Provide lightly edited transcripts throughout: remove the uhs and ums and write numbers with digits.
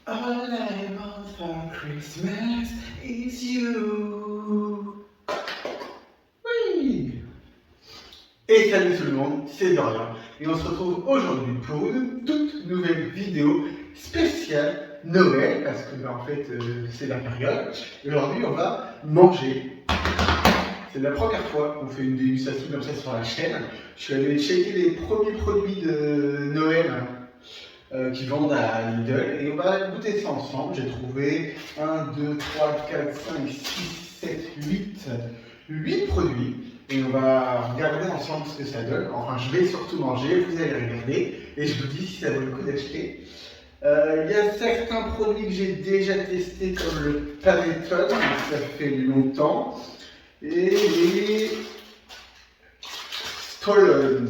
All I want for Christmas is you. Oui. Et salut tout le monde, c'est Dorian. Et on se retrouve aujourd'hui pour une toute nouvelle vidéo spéciale Noël, parce que en fait c'est la période. Aujourd'hui on va manger. C'est la première fois qu'on fait une dégustation comme ça sur la chaîne. Je suis allé checker les premiers produits de Noël qui vendent à Lidl et on va goûter ça ensemble. J'ai trouvé 1, 2, 3, 4, 5, 6, 7, 8 produits et on va regarder ensemble ce que ça donne. Enfin, je vais surtout manger, vous allez regarder et je vous dis si ça vaut le coup d'acheter. Il y a certains produits que j'ai déjà testés comme le panettone, ça fait longtemps, et les stollen.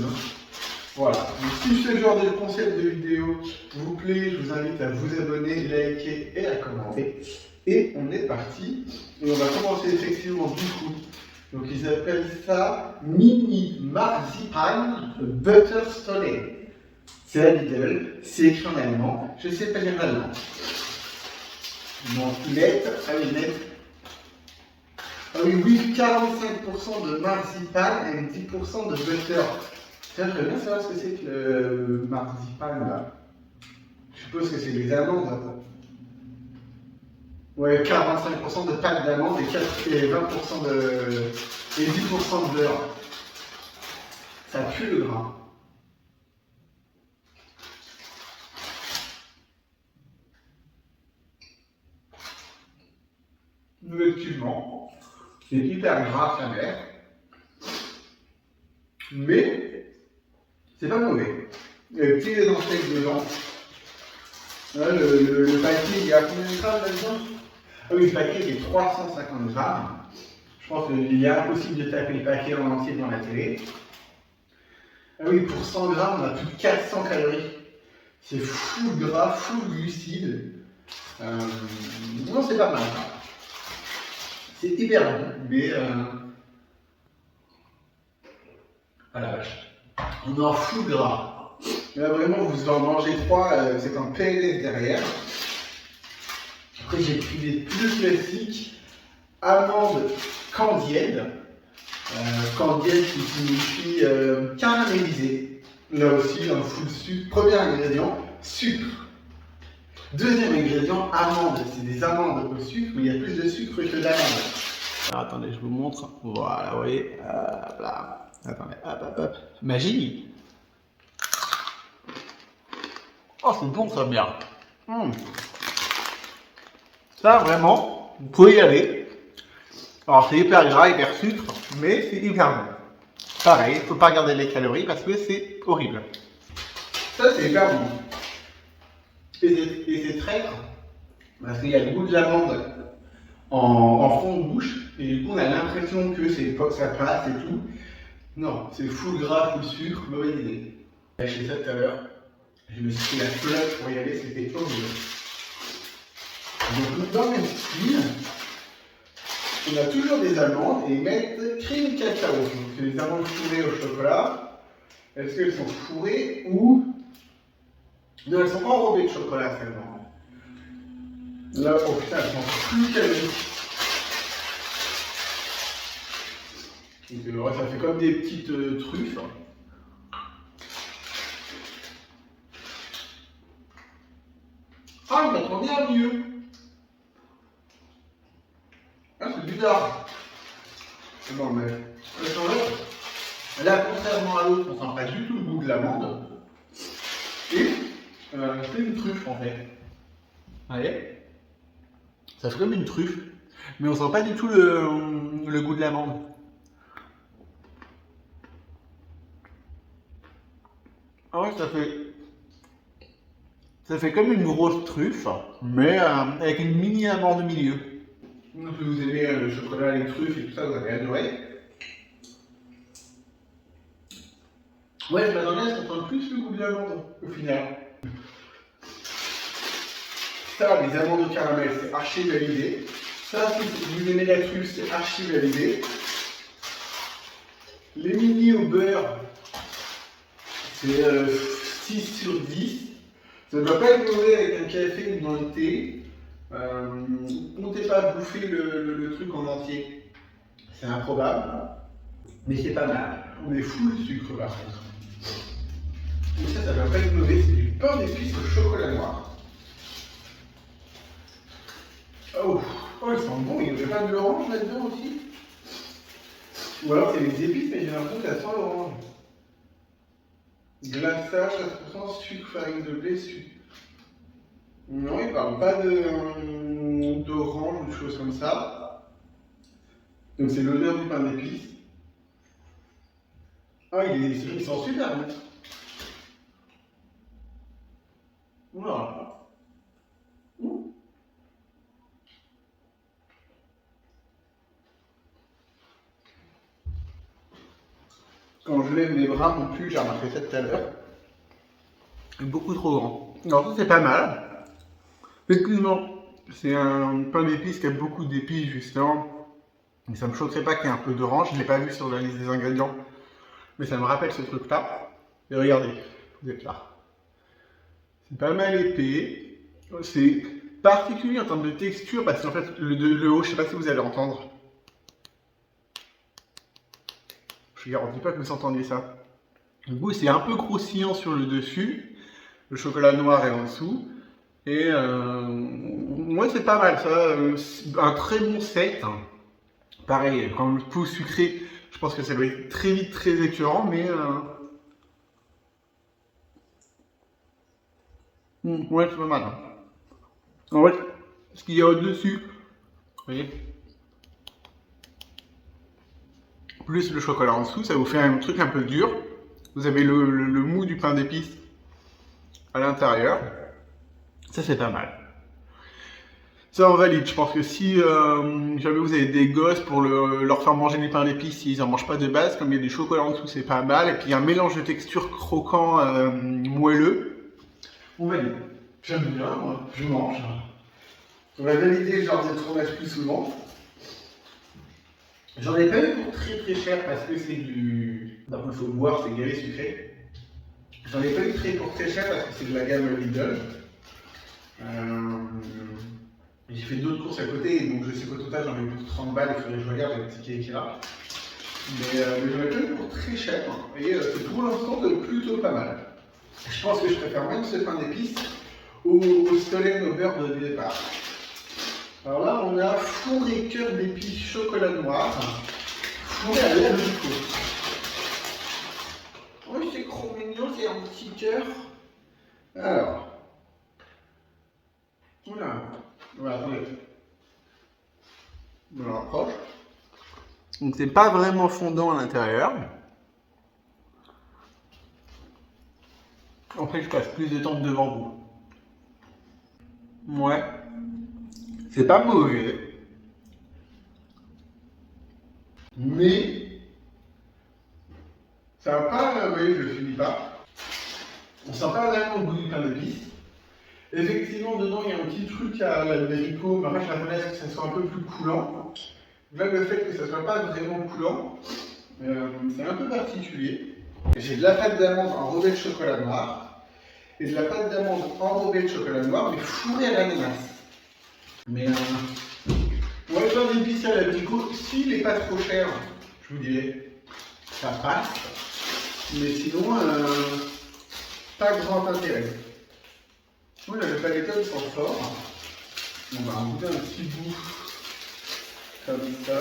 Voilà, donc si ce genre de concept de vidéo vous plaît, je vous invite à vous abonner, liker et à commenter. Et on est parti, et on va commencer effectivement du coup. Donc ils appellent ça Mini Marzipan Butter Stollen. C'est à Lidl, c'est écrit en allemand, je ne sais pas lire l'allemand. Donc lettre, ah oui, lettre. Ah oui, oui, 45% de marzipan et 10% de butter. J'aimerais bien savoir ce que c'est que le marzipan là. Je suppose que c'est des amandes. Ouais, 45% de pâte d'amande et 20% et 10% de beurre. Ça pue le grain. Effectivement, c'est hyper gras sa mère. Mais c'est pas mauvais. Il y a des petits édenteils dedans. Là, le paquet, il y a combien de grammes là-dedans? Ah oui, le paquet il est 350 grammes. Je pense qu'il est impossible de taper le paquet en entier dans la télé. Ah oui, pour 100 grammes, on a plus de 400 calories. C'est full gras, full glucides. Non, c'est pas mal. C'est hyper bon, mais ah la vache. On est en full gras. Là, vraiment, vous en mangez 3, c'est un PLS derrière. Après, j'ai pris des plus classiques. Amandes candied. Candied qui signifie caramélisé. Là aussi, un full sucre. Premier ingrédient, sucre. Deuxième ingrédient, amandes. C'est des amandes au sucre, mais il y a plus de sucre que d'amande. Alors attendez, je vous montre. Voilà, vous voyez. Hop là. Attendez, hop, hop, hop. Magie. Oh, c'est bon ça, bien. Ça, vraiment, vous pouvez y aller. Alors, c'est hyper gras, hyper sucre, mais c'est hyper bon. Pareil, il ne faut pas regarder les calories parce que c'est horrible. Ça, c'est hyper bon. Et c'est très gras. Parce qu'il y a le goût de l'amande en fond de bouche. Et du coup, on a l'impression que ça passe et tout. Non, c'est full gras, full sucre, mauvaise idée. J'ai acheté ça tout à l'heure. Je me suis pris la flotte pour y aller, c'était horrible. Donc, dans mes styles, on a toujours des amandes et ils mettent crème cacao. Donc, c'est des amandes fourrées au chocolat. Est-ce qu'elles sont fourrées ou. Non, elles sont enrobées de chocolat seulement. Là, oh putain, elles sont plus caloriques. Donc, ça fait comme des petites truffes. Ah, on entend bien mieux. Ah, c'est bizarre. Non, mais. Là, contrairement à l'autre, on sent pas du tout le goût de l'amande. Et c'est une truffe en fait. Vous voyez? Ça fait comme une truffe. Mais on sent pas du tout le goût de l'amande. Ah ouais, ça fait comme une grosse truffe, mais avec une mini amande au milieu. Donc, si vous aimez le chocolat, les truffes et tout ça, vous allez adorer. Ouais, je m'attendais à ce qu'on sente plus le goût de l'amande au final. Ça, les amandes au caramel, c'est archi validé. Ça, si vous aimez la truffe, c'est archi validé. Les mini au beurre, c'est 6 sur 10. Ça ne doit pas être mauvais avec un café ou dans le thé. Comptez pas bouffer le truc en entier. C'est improbable. Mais c'est pas mal. On est full sucre par contre. Mais ça doit pas être mauvais. C'est du pain d'épices au chocolat noir. Oh, oh, ils sont bons. Il n'y avait pas de l'orange là-dedans aussi? Ou alors c'est les épices, mais j'ai l'impression que ça sent l'orange. Glaçage, 4%, sucre, farine de blé, sucre. Non, il parle pas d'orange ou de choses comme ça. Donc c'est l'odeur du pain d'épices. Ah, ils sont super bons. Voilà. Quand je lève mes bras non plus, j'ai remarqué ça tout à l'heure. Beaucoup trop grand. Alors ça c'est pas mal. Effectivement, c'est un pain d'épices qui a beaucoup d'épices justement. Mais ça me choquerait pas qu'il y ait un peu d'orange. Je ne l'ai pas vu sur la liste des ingrédients. Mais ça me rappelle ce truc-là. Et regardez, vous êtes là. C'est pas mal épais. C'est particulier en termes de texture parce qu'en fait, le haut, je sais pas si vous allez entendre. Je ne garantis pas que vous entendiez ça. Du coup, c'est un peu croustillant sur le dessus. Le chocolat noir est en dessous. Et moi, c'est pas mal ça. Un très bon set. Pareil, quand le pot sucré, je pense que ça va être très vite très écœurant, mais ouais, c'est pas mal. En fait, ce qu'il y a au-dessus, vous voyez, plus le chocolat en dessous, ça vous fait un truc un peu dur. Vous avez le mou du pain d'épices à l'intérieur. Ça, c'est pas mal. Ça, on valide. Je pense que si jamais vous avez des gosses pour leur faire manger du pain d'épices, s'ils n'en mangent pas de base, comme il y a du chocolat en dessous, c'est pas mal. Et puis, il y a un mélange de textures croquant, moelleux. On valide. J'aime bien, moi. Je mange. On va valider genre des fromages plus souvent. J'en ai pas eu pour très très cher parce que c'est du. Donc il faut boire, c'est guéri sucré. J'en ai pas eu pour très cher parce que c'est de la gamme Lidl. J'ai fait d'autres courses à côté, donc je sais qu'au total j'en ai eu pour 30 balles, il faudrait que je regarde, j'ai le ticket qui est là. Mais j'en ai pas eu pour très cher, et c'est pour l'instant plutôt pas mal. Je pense que je préfère même ce pain d'épices au Stollen au beurre de départ. Alors là, on a fourré cœur d'épices chocolat noir, fourré à l'abricot. Oui, c'est trop mignon, c'est un petit cœur. Alors, voilà, attendez. Je me rapproche. Donc c'est pas vraiment fondant à l'intérieur. En fait, je passe plus de temps devant vous. Ouais. C'est pas mauvais. Mais ça va pas, vous voyez, je le finis pas. On sent pas vraiment le goût du pain d'épices. Effectivement, dedans, il y a un petit truc à l'abricot, mais après, je m'attendais à ce que ça soit un peu plus coulant. Là, le fait que ça soit pas vraiment coulant, c'est un peu particulier. J'ai de la pâte d'amande enrobée de chocolat noir, et de la pâte d'amande enrobée de chocolat noir, mais fourrée à l'ananas. Mais ouais, le pain d'épices à l'abricot, s'il n'est pas trop cher, je vous dirais, ça passe. Mais sinon, pas grand intérêt. Voilà, le panettone sent fort. On va en goûter un petit bout comme ça.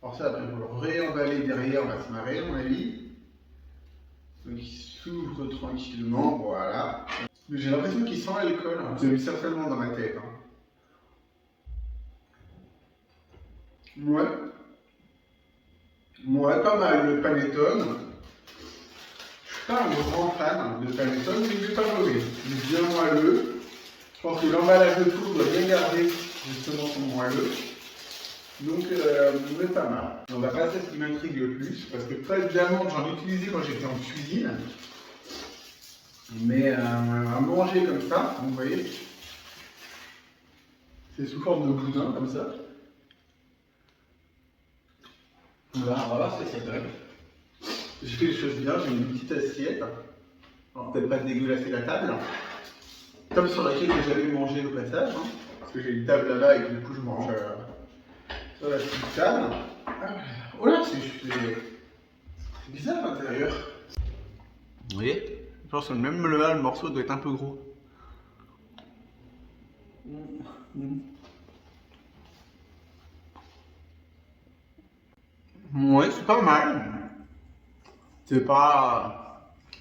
Alors ça, après, on va le réemballer derrière, on va se marrer, à mon avis. Donc il s'ouvre tranquillement, voilà. J'ai l'impression qu'il sent l'alcool, hein. Vous avez certainement dans ma tête. Hein. Ouais. Ouais, pas mal le panettone. Je suis pas un grand fan de panettone, mais il n'est pas mauvais. Il est bien moelleux. Je pense que l'emballage de tout doit bien garder justement son moelleux. Donc, mais pas mal. On va passer à ce qui m'intrigue le plus, parce que pâte d'amande, j'en ai utilisé quand j'étais en cuisine. Mais à manger comme ça, vous voyez, c'est sous forme de boudin, comme ça. Voilà, on va voir ce que ça donne. J'ai fait les choses bien, j'ai une petite assiette. Alors peut-être pas dégueulasser la table, comme sur laquelle j'avais mangé au passage, hein, parce que j'ai une table là-bas et que du coup je mange sur la petite table. Voilà, c'est bizarre à l'intérieur. Vous voyez, je pense que même le morceau doit être un peu gros. Ouais, c'est pas mal. C'est pas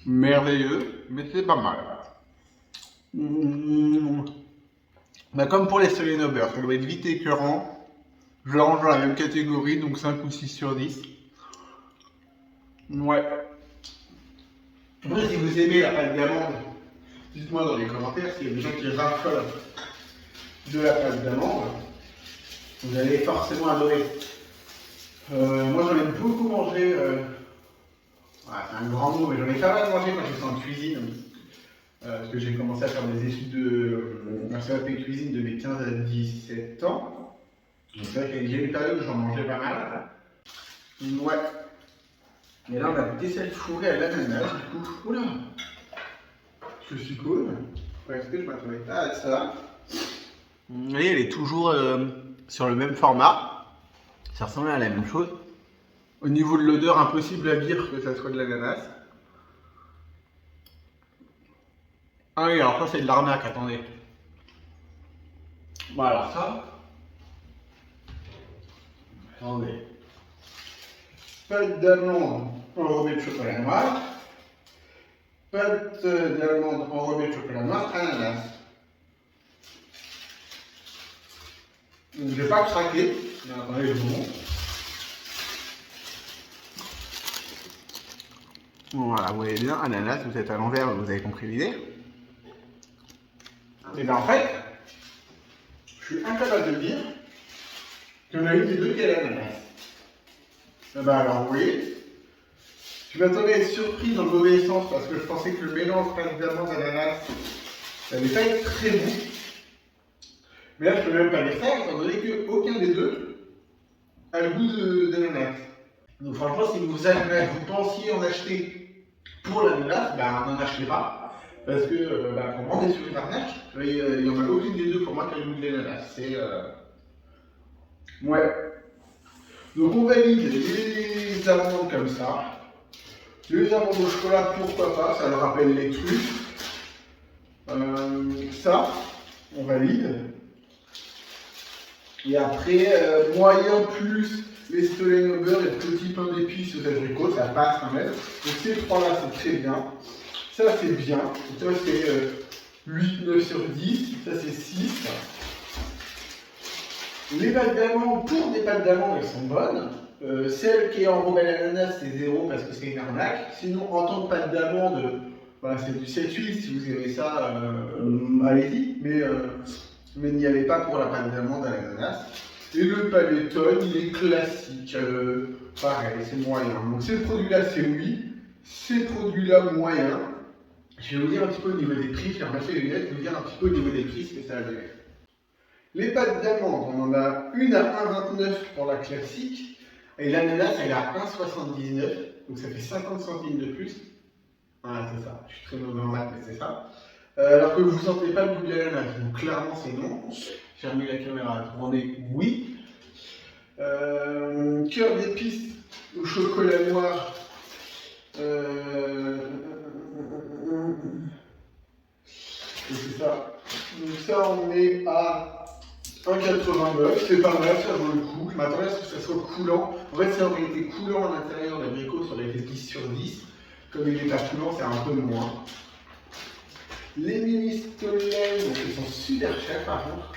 merveilleux, mais c'est pas mal. Bah, comme pour les Solenobers, ça doit être vite écœurant. Je le range dans la même catégorie, donc 5 ou 6 sur 10. Ouais. Après, si vous aimez la pâte d'amande, dites-moi dans les commentaires s'il y a des gens qui raffolent de la pâte d'amande. Vous allez forcément adorer. Moi, j'en ai beaucoup mangé. C'est un grand mot, mais j'en ai pas mal mangé quand j'étais en cuisine. Parce que j'ai commencé à faire des études de CAP cuisine de mes 15 à 17 ans. Donc c'est vrai qu'il y a une période où j'en mangeais pas mal. Ouais. Et là, on a goûté celle fourrée à l'ananas, du coup. Oula! Je suis cool. Ouais, est-ce que je m'attendais pas à ça? Vous voyez, elle est toujours sur le même format. Ça ressemble à la même chose. Au niveau de l'odeur, impossible à dire que ça soit de l'ananas. Ah oui, alors ça c'est de l'arnaque, attendez. Bon alors ça... Attendez. Pâte d'amande enrobée de chocolat noir. Pâte d'amande enrobée de chocolat noir, ananas. Donc, je vais pas craquer. Mais attendez, je vous montre. Voilà, vous voyez bien, ananas, vous êtes à l'envers, vous avez compris l'idée. Et bien en fait, je suis incapable de dire qu'il y en a une des deux qui est l'ananas. Et ben alors, vous voyez, je m'attendais à être surpris dans le mauvais sens parce que je pensais que le mélange pâte d'amande ananas n'allait pas être très bon. Mais là, je peux même pas dire ça, étant donné qu'aucun des deux a le goût d'ananas. Donc franchement, si vous pensiez en acheter pour l'ananas, ben n'en achetez pas. Parce que pour vendre des sur les arnaques, il n'y en a aucune des deux pour moi qui a le goût de l'ananas. C'est... Ouais. Donc on valide les amandes comme ça. Les amandes au chocolat, pourquoi pas, ça me rappelle les truffes. Ça, on valide. Et après, moyen plus les Stolenobers et petit pain d'épices aux abricots, ça passe quand même. Donc ces trois-là, c'est très bien. Ça, c'est bien. Ça, c'est 8, 9 sur 10. Ça, c'est 6. Les pâtes d'amande, pour des pâtes d'amande, elles sont bonnes. Celle qui est enrobée à l'ananas, c'est 0 parce que c'est une arnaque. Sinon, en tant que pâte d'amande, voilà, c'est du 7-8. Si vous aimez ça, allez-y. Mais n'y allez pas pour la pâte d'amande à l'ananas. Et le panettone, il est classique. Pareil, c'est moyen. Donc ces produits-là, c'est oui. Ces produits-là, moyen. Je vais vous dire un petit peu au niveau des prix. Je vais remettre les lunettes, vous dire un petit peu au niveau des prix ce que ça a donné. Les pâtes d'amande, on en a une à 1,29 pour la classique. Et l'ananas, elle est à 1,79. Donc ça fait 50 centimes de plus. Ah, c'est ça. Je suis très mauvais en maths, mais c'est ça. Alors que vous ne sentez pas le goût de l'ananas. Donc clairement, c'est non. J'ai remis la caméra à tourner, oui. Cœur d'épices au chocolat noir. C'est ça. Donc ça, on est à 1,89. C'est pas mal, ça vaut le coup. Je m'attendais à ce que ça soit coulant. En fait, ça aurait été coulant à l'intérieur, l'abricot, ça aurait été 10 sur 10. Comme il n'est pas coulant, c'est un peu moins. Les mini Stollen, donc ils sont super chers par contre.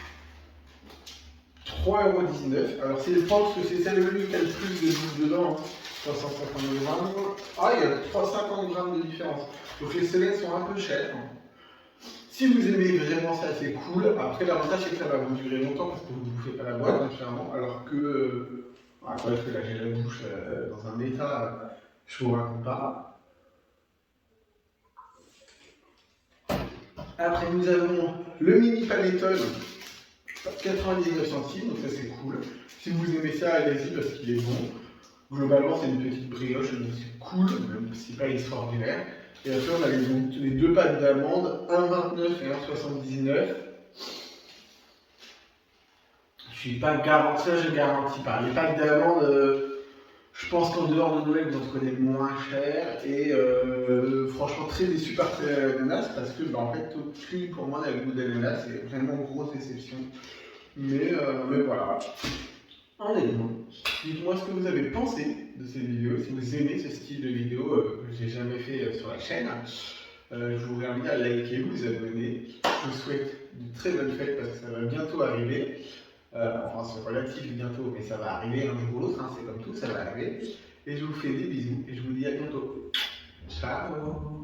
3,19 €. Alors je pense que c'est celle qui a le plus de bouffe dedans. Hein. 350 grammes. Ah, il y a 350 grammes de différence. Donc les Stollen sont un peu chers. Hein. Si vous aimez vraiment ça, c'est cool. Après, l'avantage c'est que ça va vous durer longtemps parce que vous ne bouffez pas la boîte entièrement. Alors que. Parce que là j'ai la bouche dans un état, je vous raconte pas. Après, nous avons le mini panettone, 99 centimes, donc ça c'est cool. Si vous aimez ça, allez-y parce qu'il est bon. Globalement, c'est une petite brioche, donc c'est cool, même si c'est pas extraordinaire. Et après, on a les deux packs d'amandes, 1,29 et 1,79. Je suis pas garanti, ça je garantis pas. Les packs d'amandes, je pense qu'en dehors de Noël, vous en trouvez moins cher. Et franchement, très déçu par l'ananas parce que, en fait, aucune pour moi n'a le goût d'ananas. C'est vraiment une grosse déception. Mais voilà. En élément, dites-moi ce que vous avez pensé de ces vidéos, si vous aimez ce style de vidéo que j'ai jamais fait sur la chaîne. Je vous invite à liker, vous abonner. Je vous souhaite de très bonnes fêtes parce que ça va bientôt arriver. Enfin, c'est relatif bientôt, mais ça va arriver un jour ou l'autre, hein, c'est comme tout, ça va arriver. Et je vous fais des bisous et je vous dis à bientôt. Ciao.